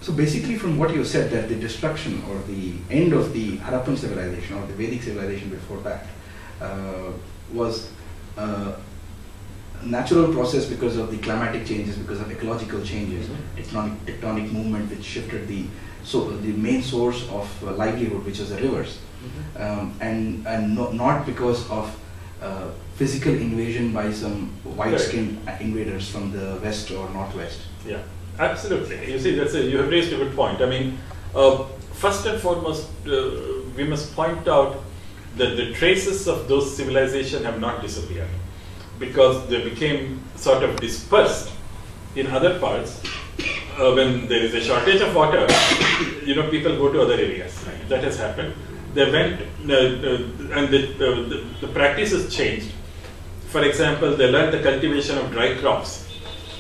So basically from what you said, that the destruction or the end of the Harappan civilization or the Vedic civilization before that was a natural process because of the climatic changes, because of ecological changes, tectonic movement which shifted the main source of livelihood, which is the rivers, and not because of physical invasion by some white-skinned invaders from the west or northwest. Yeah, absolutely. You see, you have raised a good point. I mean, first and foremost, we must point out that the traces of those civilizations have not disappeared, because they became sort of dispersed in other parts. When there is a shortage of water, people go to other areas. Right. That has happened. They went, and the practices changed. For example, they learned the cultivation of dry crops,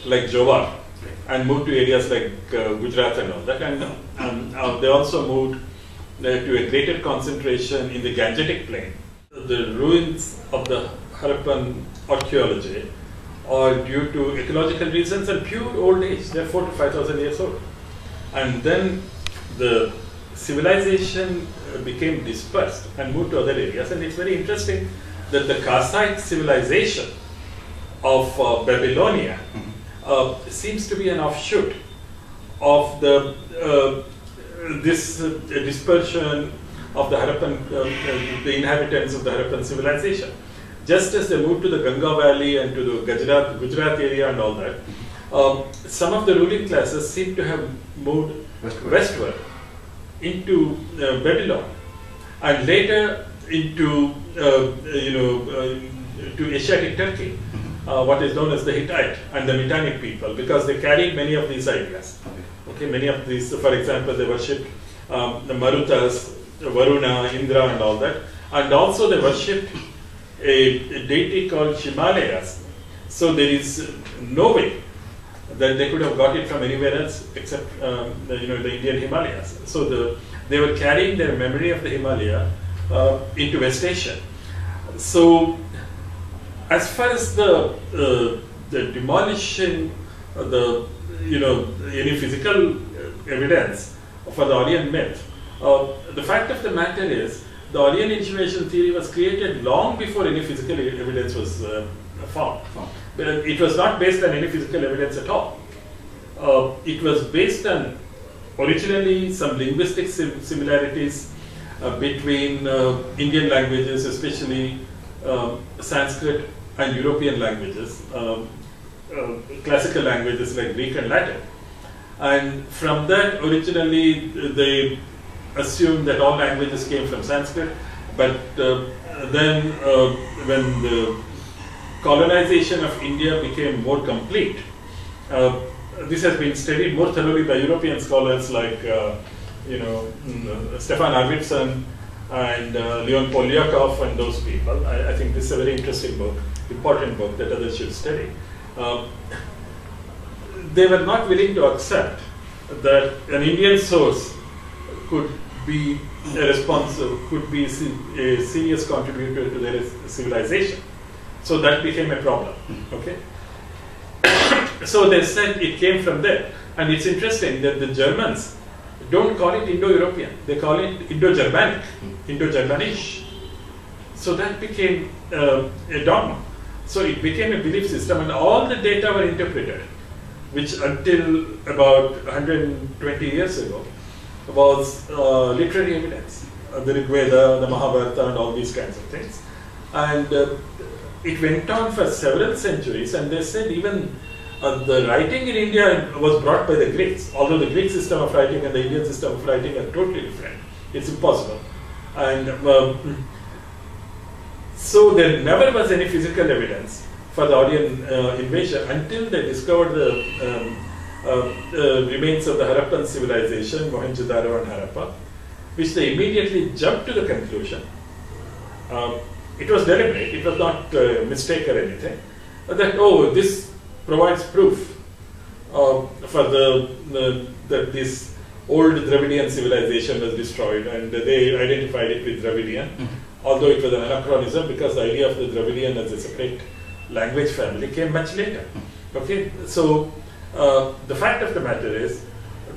like jowar, and moved to areas like Gujarat and all that. And they also moved to a greater concentration in the Gangetic plain. The ruins of the Harappan archaeology are due to ecological reasons and pure old age. They're 4,000 to 5,000 years old. And then the civilization became dispersed and moved to other areas. And it's very interesting that the Kassite civilization of Babylonia seems to be an offshoot of this dispersion of the Harappan, the inhabitants of the Harappan civilization. Just as they moved to the Ganga Valley and to the Gujarat area and all that, some of the ruling classes seem to have moved westward into Babylon, and later into to Asiatic Turkey, what is known as the Hittite and the Mitannic people, because they carried many of these ideas. Okay, many of these, for example, they worshipped the Marutas, Varuna, Indra, and all that, and also they worshipped a deity called Himalayas. So there is no way that they could have got it from anywhere else except the Indian Himalayas. So they were carrying their memory of the Himalaya into West Asia. So as far as the demolition of any physical evidence for the Aryan myth, the fact of the matter is the Aryan inhumation theory was created long before any physical evidence was found. It was not based on any physical evidence at all. It was based on originally some linguistic similarities between Indian languages, especially Sanskrit and European languages, classical languages like Greek and Latin. And from that, originally they assumed that all languages came from Sanskrit, but then when the colonization of India became more complete, this has been studied more thoroughly by European scholars like Stefan Arvidsson and Leon Polyakov and those people. I think this is a very interesting book, important book that others should study. They were not willing to accept that an Indian source could be a serious contributor to their civilization. So that became a problem. Okay. So they said it came from there, and it's interesting that the Germans don't call it Indo-European; they call it Indo-Germanic, Indo-Germanish. So that became a dogma. So it became a belief system, and all the data were interpreted, which until about 120 years ago was literary evidence, the Rig Veda, the Mahabharata, and all these kinds of things. And it went on for several centuries, and they said even the writing in India was brought by the Greeks, although the Greek system of writing and the Indian system of writing are totally different. It's impossible. And so there never was any physical evidence for the Aryan invasion until they discovered the remains of the Harappan civilization, Mohenjo-daro and Harappa, which they immediately jumped to the conclusion. It was deliberate, it was not a mistake or anything, that, oh, this provides proof for that this old Dravidian civilization was destroyed, and they identified it with Dravidian, although it was an anachronism because the idea of the Dravidian as a separate language family came much later. Okay, so the fact of the matter is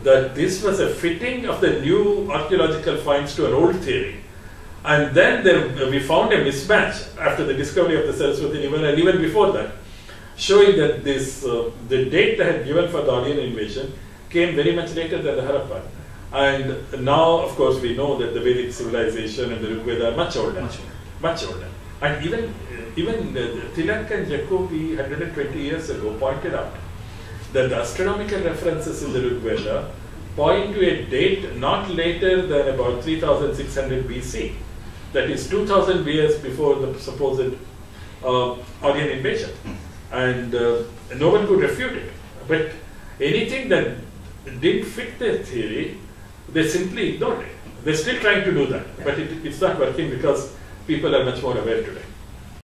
that this was a fitting of the new archaeological finds to an old theory. And then we found a mismatch after the discovery of the Sarasvati River and even before that, showing that this the date they had given for the Aryan invasion came very much later than the Harappan. And now, of course, we know that the Vedic civilization and the Rig Veda are much older. Much older. And even Tilak and Jacobi 120 years ago pointed out that the astronomical references in the Rig Veda point to a date not later than about 3600 BC. That is 2000 years before the supposed Aryan invasion. And no one could refute it. But anything that didn't fit their theory, they simply ignored it. They're still trying to do that, but it's not working because people are much more aware today.